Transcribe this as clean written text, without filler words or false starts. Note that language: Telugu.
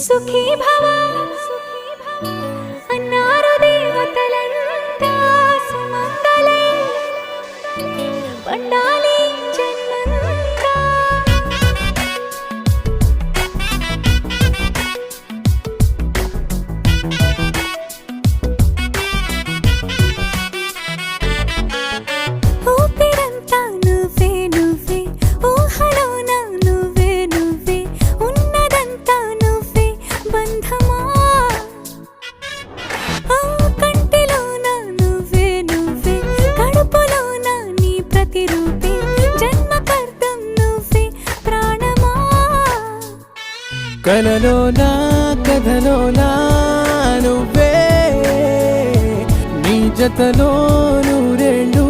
సుఖీ భవ అన్నారు దేవతలంతా సుమంగళే పండాలి జన్మంతా. ఊపిరంతా నువ్వే నువ్వే ఊహలోన నువ్వే నువ్వే ఉన్నదంతా నువ్వే బంధమా. కంటిలోన నువ్వే నువ్వే కడుపులోన నీ ప్రతిరూపే జన్మకర్తం నువ్వే ప్రాణమా. కలలోనా కథలోనా నువ్వే నీ జతలో నూరేళ్ళు